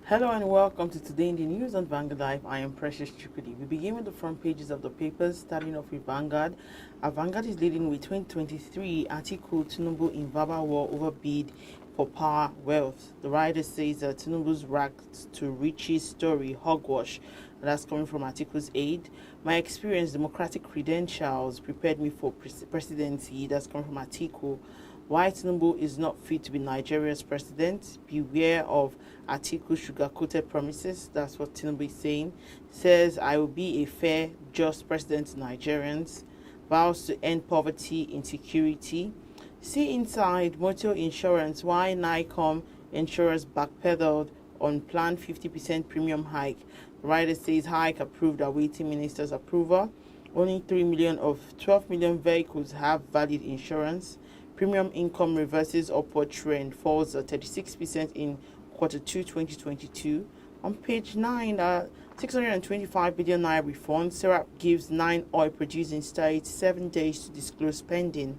Hello and welcome to Today in the News on Vanguard Live. I am Precious Chukudi. We begin with the front pages of the papers, starting off with Vanguard. Vanguard is leading with 2023 Atiku Tinubu in verbal war over bid for power wealth. The writer says Tinubu's rags to riches story hogwash. That's coming from Atiku's aide. My experience, democratic credentials prepared me for presidency. That's coming from Atiku. Why Tinubu is not fit to be Nigeria's president? Beware of Atiku sugar-coated promises. That's what Tinubu is saying. Says, I will be a fair, just president to Nigerians. Vows to end poverty, insecurity. See inside motor insurance. Why NICOM insurers backpedaled on planned 50% premium hike. The writer says hike approved, awaiting minister's approval. Only 3 million of 12 million vehicles have valid insurance. Premium income reverses upward trend, falls 36% in Q2 2022. On page 9, 625 billion naira refund. Serap gives 9 oil producing states 7 days to disclose spending.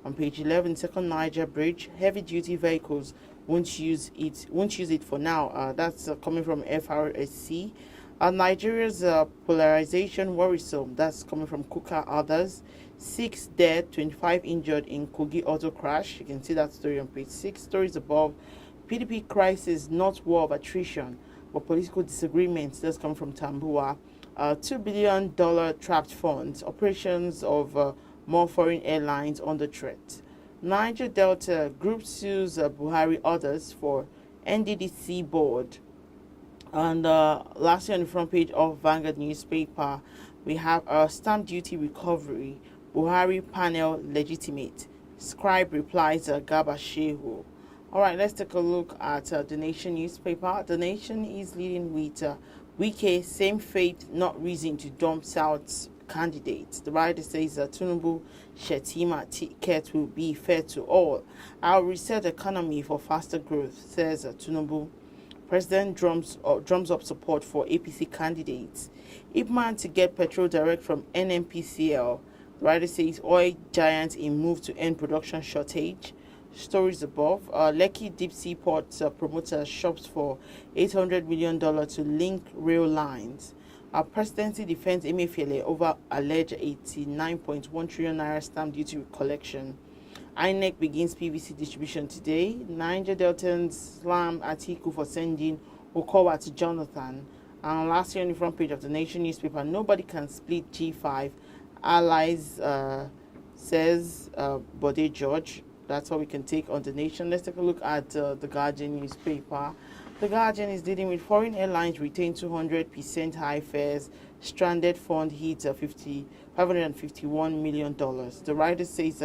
On page 11, second Niger bridge, heavy duty vehicles won't use it for now. That's coming from FRSC. Nigeria's polarization worrisome. That's coming from Kuka others. 6 dead, 25 injured in Kogi auto crash. You can see that story on page 6. Stories above. PDP crisis, not war of attrition, but political disagreements. That's coming from TAMBUWAL. $2 billion trapped funds. Operations of more foreign airlines under threat. Niger Delta Group sues Buhari others for NDDC board. And lastly, on the front page of Vanguard newspaper, we have a stamp duty recovery. Buhari panel legitimate. Scribe replies Garba Shehu. All right, let's take a look at the Nation newspaper. The Nation is leading with Wike, same faith, not reason to dump South's candidates. The writer says Tinubu Shetima ticket will be fair to all. I'll reset economy for faster growth, says Tinubu. President drums up support for APC candidates. Ipman to get petrol direct from NNPCL. The writer says oil giants in move to end production shortage. Stories above. Lekki Deep Sea Port promoter shops for $800 million to link rail lines. Our presidency defends Emefiele over alleged 89.1 trillion naira stamp duty collection. INEC begins PVC distribution today. Niger Deltans slam Atiku for sending Okowa to Jonathan. And lastly, on the front page of the Nation newspaper, nobody can split G5. Allies, says Bode George. That's what we can take on the Nation. Let's take a look at the Guardian newspaper. The Guardian is dealing with foreign airlines retain 200% high fares. Stranded fund hits $551 million. The writer says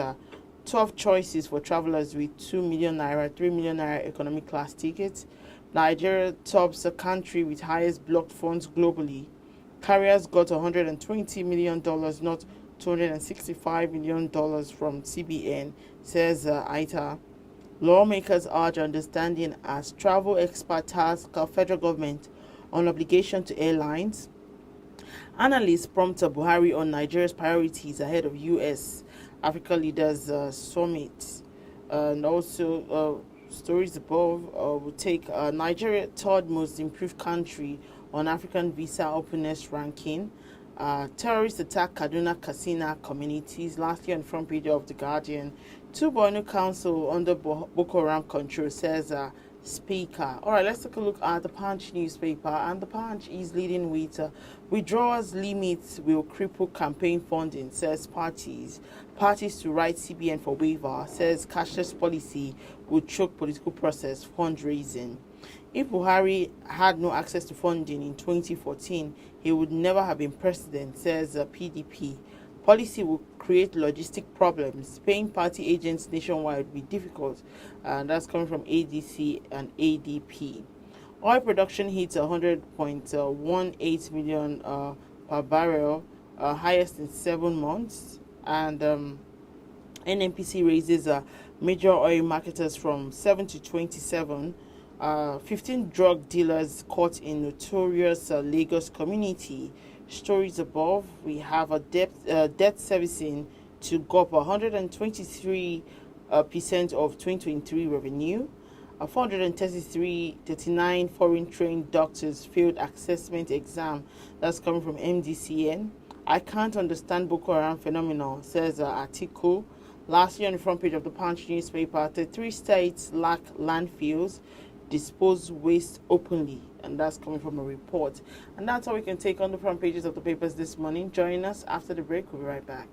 12 choices for travelers with 2 million naira, 3 million naira economy class tickets. Nigeria tops the country with highest blocked funds globally. Carriers got $120 million, not $265 million from CBN, says ITA. Lawmakers urge understanding as travel expert task federal government on obligation to airlines. Analysts prompt Buhari on Nigeria's priorities ahead of U.S. Africa Leaders Summit. And also, stories above will take Nigeria third most improved country on African visa openness ranking. Terrorists attack Kaduna Katsina communities. Lastly, on the front page of The Guardian, 2 Borno Council under Boko Haram control, says Speaker. All right, let's take a look at the Punch newspaper. And the Punch is leading with withdrawals limits will cripple campaign funding, says parties. Parties to write CBN for waiver, says cashless policy will choke political process fundraising. If Buhari had no access to funding in 2014, he would never have been president, says PDP. Policy will create logistic problems. Paying party agents nationwide will be difficult. And that's coming from ADC and ADP. Oil production hits 100.18 million per barrel, highest in 7 months. And NNPC raises major oil marketers from 7 to 27. 15 drug dealers caught in notorious Lagos community. Stories above, we have a debt servicing to go up 123% of 2023 revenue. 39 foreign trained doctors failed assessment exam. That's coming from MDCN. I can't understand Boko Haram phenomenon, says Atiku. Last year on the front page of the Punch newspaper, the 3 states lack landfills, dispose waste openly. And that's coming from a report. And that's all we can take on the front pages of the papers this morning. Join us after the break. We'll be right back.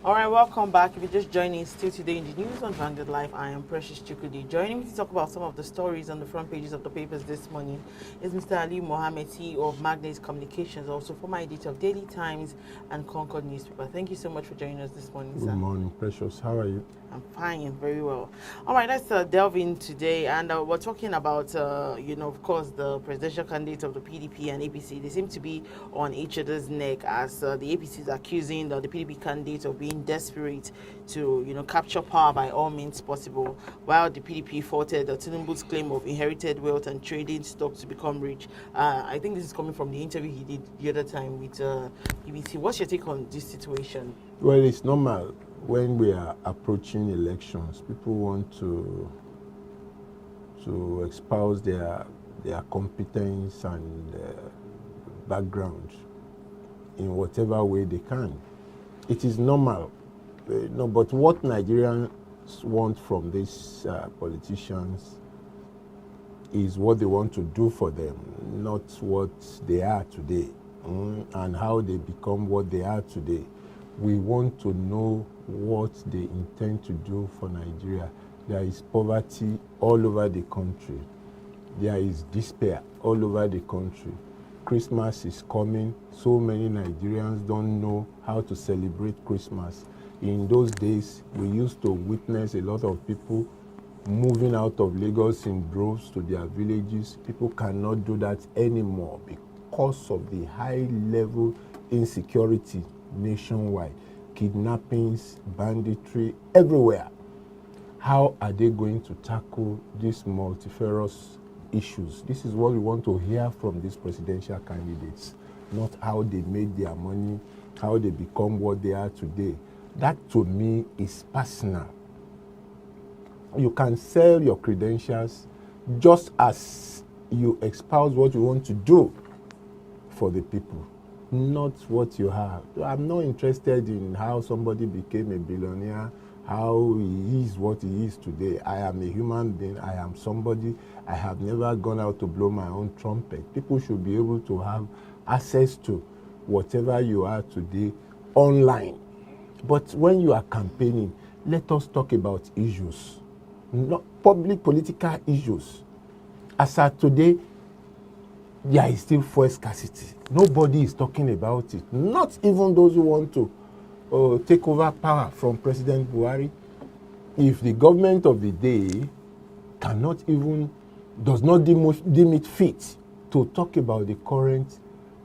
All right, welcome back. If you're just joining, still today in the news on Vanguard Live, I am Precious Chukudi. Joining me to talk about some of the stories on the front pages of the papers this morning is Mr. Ali Mohammed, CEO of Magnate Communications, also former editor of Daily Times and Concord newspaper. Thank you so much for joining us this morning, sir. Good morning, Precious. How are you? I'm fine, very well. All right, let's delve in today, and we're talking about, of course, the presidential candidates of the PDP and APC. They seem to be on each other's neck as the APC is accusing the PDP candidates of being desperate to, capture power by all means possible, while the PDP faulted Tinubu's claim of inherited wealth and trading stock to become rich. I think this is coming from the interview he did the other time with BBC. What's your take on this situation? Well, it's normal. When we are approaching elections, people want to espouse their competence and background in whatever way they can. It is normal. But what Nigerians want from these politicians is what they want to do for them, not what they are today, and how they become what they are today. We want to know what they intend to do for Nigeria. There is poverty all over the country. There is despair all over the country. Christmas is coming. So many Nigerians don't know how to celebrate Christmas. In those days, we used to witness a lot of people moving out of Lagos in droves to their villages. People cannot do that anymore because of the high-level insecurity nationwide, kidnappings, banditry, everywhere. How are they going to tackle these multifarious issues? This is what we want to hear from these presidential candidates, not how they made their money, how they become what they are today. That, to me, is personal. You can sell your credentials just as you espouse what you want to do for the people, not what you have. I'm not interested in how somebody became a billionaire, how he is what he is today. I am a human being. I am somebody. I have never gone out to blow my own trumpet. People should be able to have access to whatever you are today online. But when you are campaigning, let us talk about issues, not public political issues. As of today, there is still fuel scarcity. Nobody is talking about it. Not even those who want to take over power from President Buhari. If the government of the day does not deem it fit to talk about the current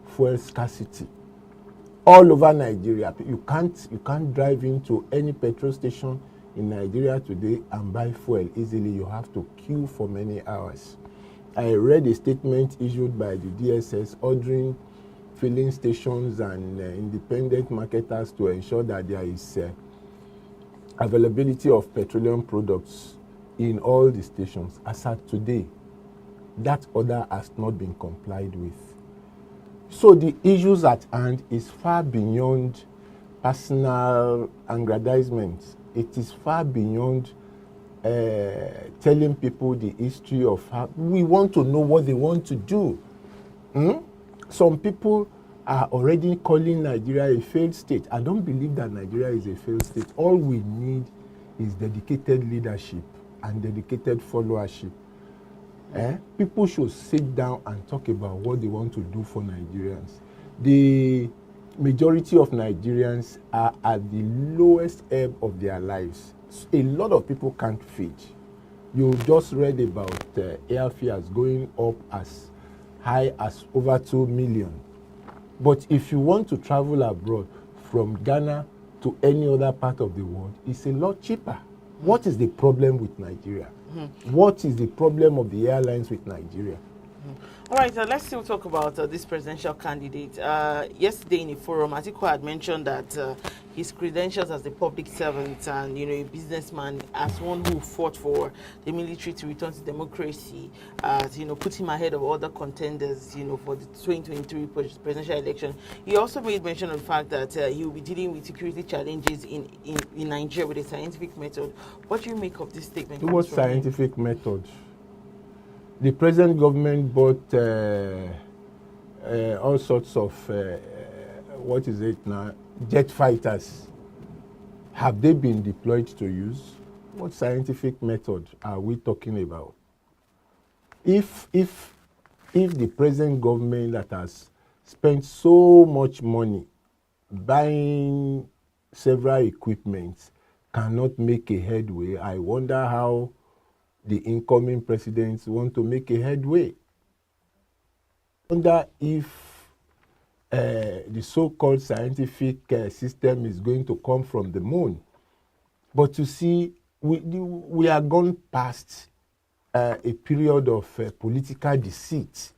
fuel scarcity all over Nigeria, you can't drive into any petrol station in Nigeria today and buy fuel easily. You have to queue for many hours. I read a statement issued by the DSS ordering filling stations and independent marketers to ensure that there is availability of petroleum products in all the stations. As at today, that order has not been complied with. So the issues at hand is far beyond personal aggrandizement. It is far beyond telling people the history of how we want to know what they want to do. Some people are already calling Nigeria a failed state. I don't believe that Nigeria is a failed state. All we need is dedicated leadership and dedicated followership. People should sit down and talk about what they want to do for Nigerians. The majority of Nigerians are at the lowest ebb of their lives. A lot of people can't feed. You just read about airfares going up as high as over 2 million. But if you want to travel abroad from Ghana to any other part of the world, it's a lot cheaper. What is the problem with Nigeria? What is the problem of the airlines with Nigeria? All right, let's still talk about this presidential candidate. Yesterday in a forum, Atiku had mentioned that his credentials as a public servant and a businessman, as one who fought for the military to return to democracy, put him ahead of other contenders, for the 2023 presidential election. He also made mention of the fact that he will be dealing with security challenges in Nigeria with a scientific method. What do you make of this statement? What scientific method? The present government bought all sorts of, what is it now, jet fighters. Have they been deployed to use? What scientific method are we talking about? If the present government that has spent so much money buying several equipments cannot make a headway, I wonder how the incoming presidents want to make a headway. I wonder if the so-called scientific system is going to come from the moon. But you see, we are gone past a period of political deceit.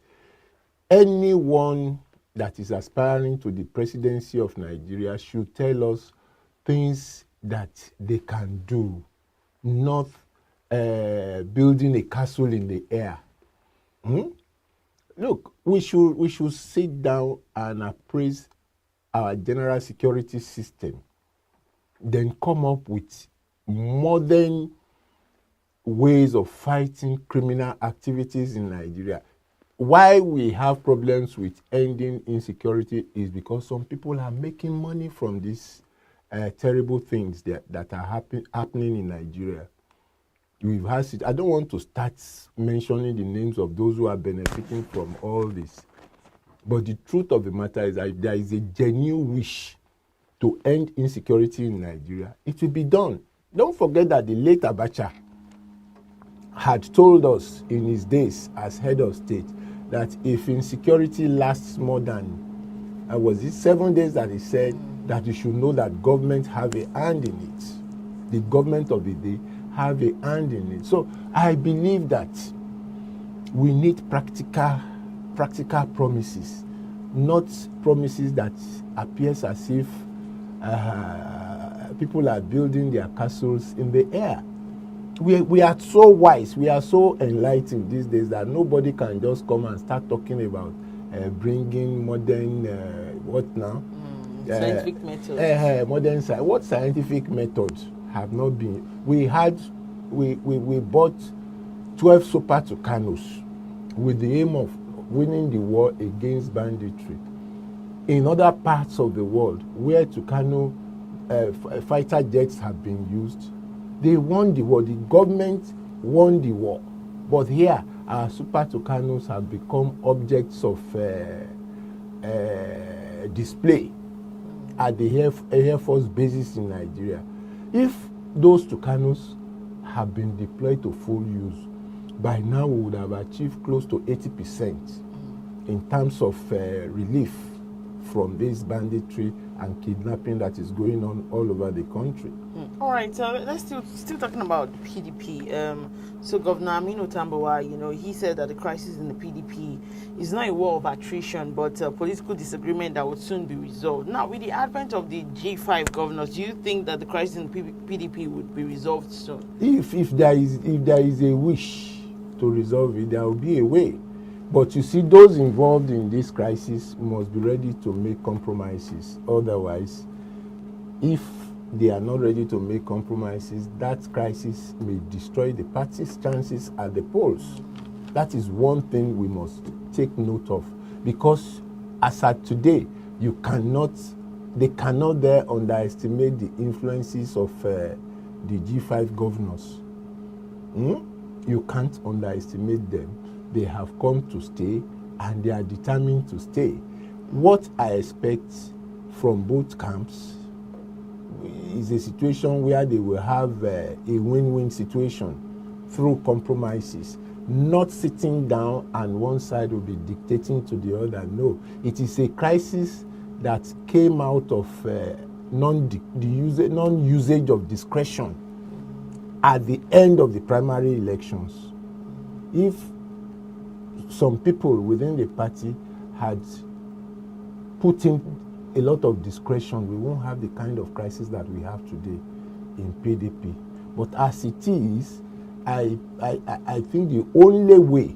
Anyone that is aspiring to the presidency of Nigeria should tell us things that they can do, not building a castle in the air. Look, we should sit down and appraise our general security system, then come up with modern ways of fighting criminal activities in Nigeria. Why we have problems with ending insecurity is because some people are making money from these terrible things that are happening in Nigeria. We've had, I don't want to start mentioning the names of those who are benefiting from all this. But the truth of the matter is that there is a genuine wish to end insecurity in Nigeria. It will be done. Don't forget that the late Abacha had told us in his days as head of state that if insecurity lasts more than, was it 7 days that he said that you should know that government have a hand in it. The government of the day have a hand in it. So I believe that we need practical promises, not promises that appears as if people are building their castles in the air. We are so wise, we are so enlightened these days that nobody can just come and start talking about bringing modern what now? Scientific methods. Modern science. What scientific methods have not been? We bought 12 super Tucanos with the aim of winning the war against banditry. In other parts of the world where Tucano fighter jets have been used, they won the war. The government won the war. But here, our super Tucanos have become objects of display at the Air Force bases in Nigeria. If those Tucanos have been deployed to full use, by now we would have achieved close to 80% in terms of relief from this banditry and kidnapping that is going on all over the country. All right, let's still talking about PDP. So Governor Aminu Tambuwal, he said that the crisis in the PDP is not a war of attrition, but a political disagreement that would soon be resolved. Now, with the advent of the G5 governors, do you think that the crisis in the PDP would be resolved soon? If there is a wish to resolve it, there will be a way. But you see, those involved in this crisis must be ready to make compromises. Otherwise, if they are not ready to make compromises, that crisis may destroy the party's chances at the polls. That is one thing we must take note of. Because as at today, they cannot there underestimate the influences of the G5 governors. You can't underestimate them. They have come to stay and they are determined to stay. What I expect from both camps is a situation where they will have a win-win situation through compromises, not sitting down and one side will be dictating to the other. No, it is a crisis that came out of non-usage of discretion at the end of the primary elections. If some people within the party had put in a lot of discretion, we won't have the kind of crisis that we have today in PDP. But as it is, I think the only way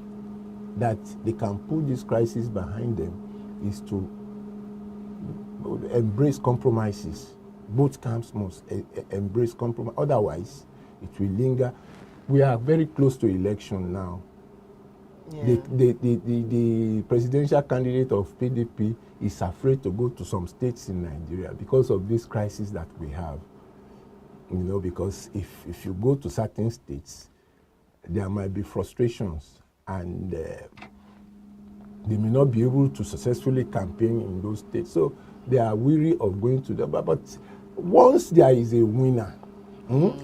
that they can put this crisis behind them is to embrace compromises. Both camps must embrace compromise. Otherwise, it will linger. We are very close to election now. Yeah. The presidential candidate of PDP is afraid to go to some states in Nigeria because of this crisis that we have. You know, because if you go to certain states, there might be frustrations, and they may not be able to successfully campaign in those states. So they are weary of going to them. But once there is a winner,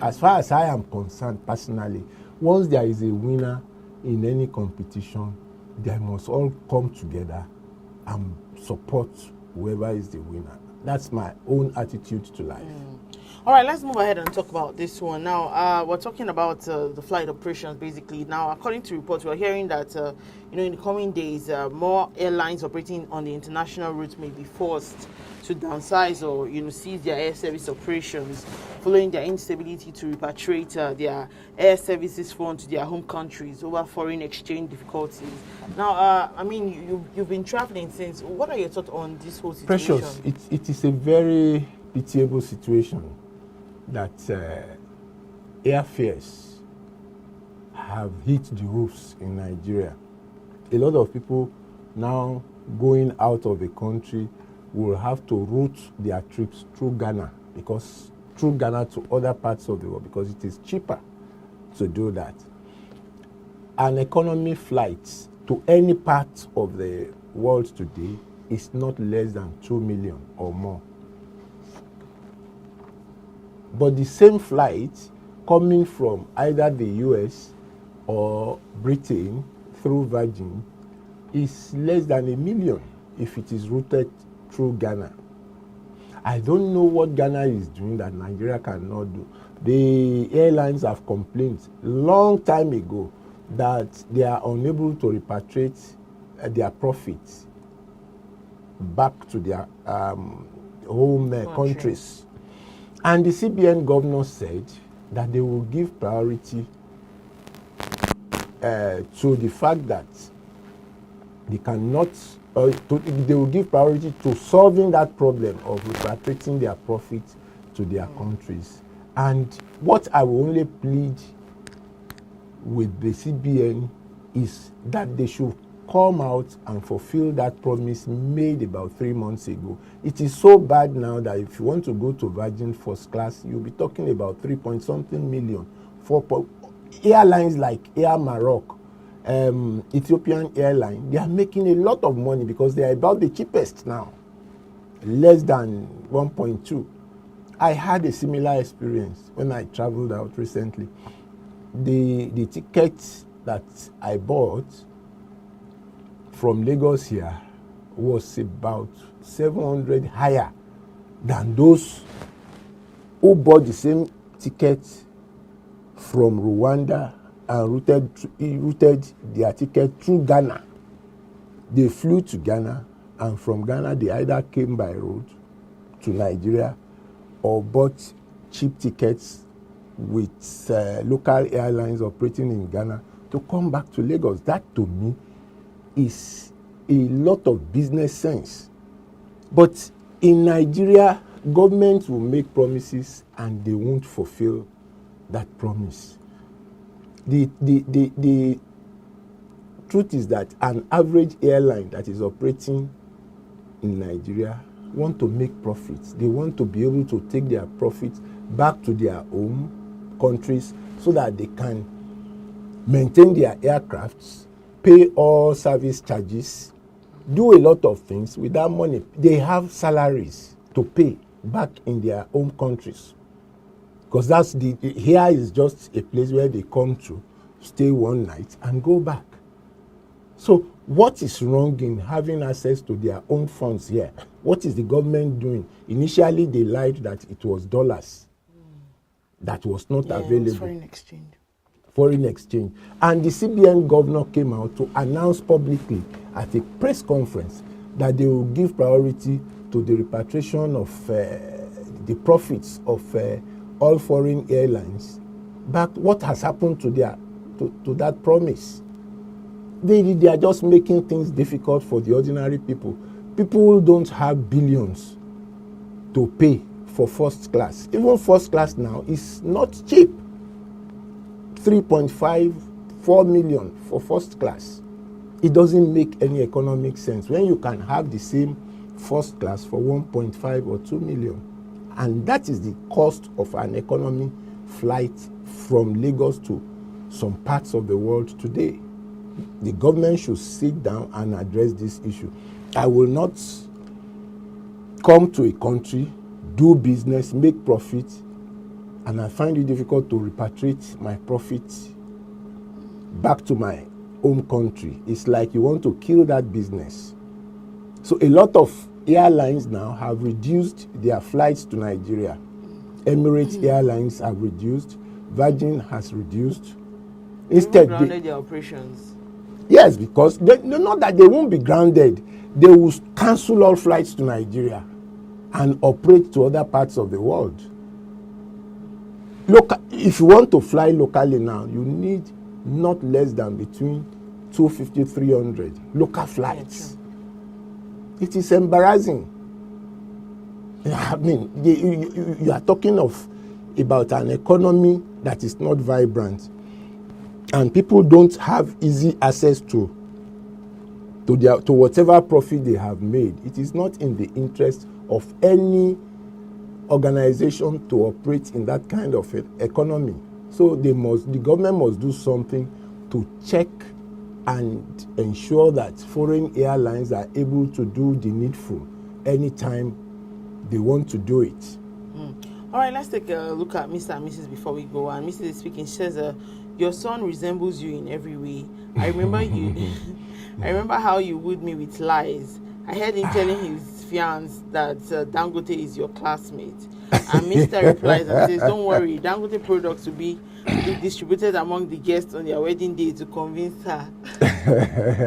as far as I am concerned personally, once there is a winner in any competition, they must all come together and support whoever is the winner. That's my own attitude to life. All right, let's move ahead and talk about this one. Now, we're talking about the flight operations, basically. Now, according to reports, we're hearing that, in the coming days, more airlines operating on the international routes may be forced to downsize or, cease their air service operations following their instability to repatriate their air services funds to their home countries over foreign exchange difficulties. Now, you've been traveling since. What are your thoughts on this whole situation? Precious, it is a very pitiable situation that airfares have hit the roofs in Nigeria. A lot of people now going out of the country will have to route their trips through Ghana to other parts of the world because it is cheaper to do that. An economy flight to any part of the world today is not less than 2 million or more. But the same flight coming from either the US or Britain through Virgin is less than 1 million if it is routed through Ghana. I don't know what Ghana is doing that Nigeria cannot do. The airlines have complained long time ago that they are unable to repatriate their profits back to their home countries. And the CBN governor said that they will give priority to the fact that they cannot, they will give priority to solving that problem of repatriating their profits to their countries. And what I will only plead with the CBN is that they should come out and fulfill that promise made about 3 months ago. It is so bad now that if you want to go to Virgin First Class, you'll be talking about 3-point-something million. Airlines like Air Maroc, Ethiopian Airline, they are making a lot of money because they are about the cheapest now, less than 1.2. I had a similar experience when I traveled out recently. The tickets that I bought from Lagos here was about 700 higher than those who bought the same ticket from Rwanda and routed their ticket through Ghana. They flew to Ghana, and from Ghana they either came by road to Nigeria or bought cheap tickets with local airlines operating in Ghana to come back to Lagos. That to me is a lot of business sense. But in Nigeria, government will make promises and they won't fulfill that promise. The truth is that an average airline that is operating in Nigeria want to make profits. They want to be able to take their profits back to their home countries so that they can maintain their aircrafts, pay all service charges, do a lot of things with that money. They have salaries to pay back in their home countries. Because here is just a place where they come to stay one night and go back. So what is wrong in having access to their own funds here? What is the government doing? Initially, they lied that it was dollars that was not available. Foreign exchange. foreign exchange. And the CBN governor came out to announce publicly at a press conference that they will give priority to the repatriation of the profits of all foreign airlines. But what has happened to that promise? They are just making things difficult for the ordinary people. People don't have billions to pay for first class. Even first class now is not cheap. 3.5, 4 million for first class. It doesn't make any economic sense when you can have the same first class for 1.5 or 2 million. And that is the cost of an economy flight from Lagos to some parts of the world today. The government should sit down and address this issue. I will not come to a country, do business, make profit, and I find it difficult to repatriate my profits back to my home country. It's like you want to kill that business. So a lot of airlines now have reduced their flights to Nigeria. Emirates Airlines have reduced. Virgin has reduced. Instead, they grounded their operations. Yes, because not that they won't be grounded. They will cancel all flights to Nigeria and operate to other parts of the world. Look, if you want to fly locally now, you need not less than between 250, 300 local flights. It is embarrassing. I mean, you are talking about an economy that is not vibrant, and people don't have easy access to whatever profit they have made. It is not in the interest of any organization to operate in that kind of economy. So the government must do something to check and ensure that foreign airlines are able to do the needful anytime they want to do it. All right, let's take a look at Mr. and Mrs. before we go. And Mrs. is speaking. She says, your son resembles you in every way. I remember you. I remember how you wooed me with lies. I heard him telling his fiance that Dangote is your classmate. And Mr. replies and says, don't worry, Dangote products will be distributed among the guests on their wedding day to convince her.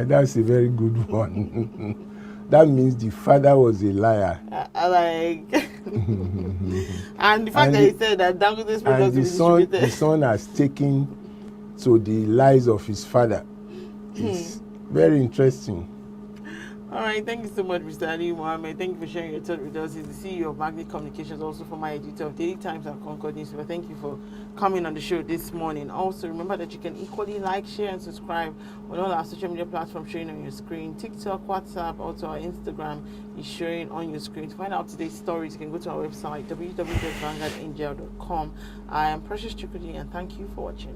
That's a very good one. That means the father was a liar. And the fact that he said that Dangote's products will be distributed. The son has taken to the lies of his father. It's very interesting. All right, thank you so much, Mr. Ali Mohammed. Thank you for sharing your thought with us. He's the CEO of Magnet Communications, also former editor of Daily Times and Concord Newspaper. Thank you for coming on the show this morning. Also, remember that you can equally like, share, and subscribe on all our social media platforms showing on your screen. TikTok, WhatsApp, also our Instagram is showing on your screen. To find out today's stories, you can go to our website, www.vanguardangel.com. I am Precious Chukudi, and thank you for watching.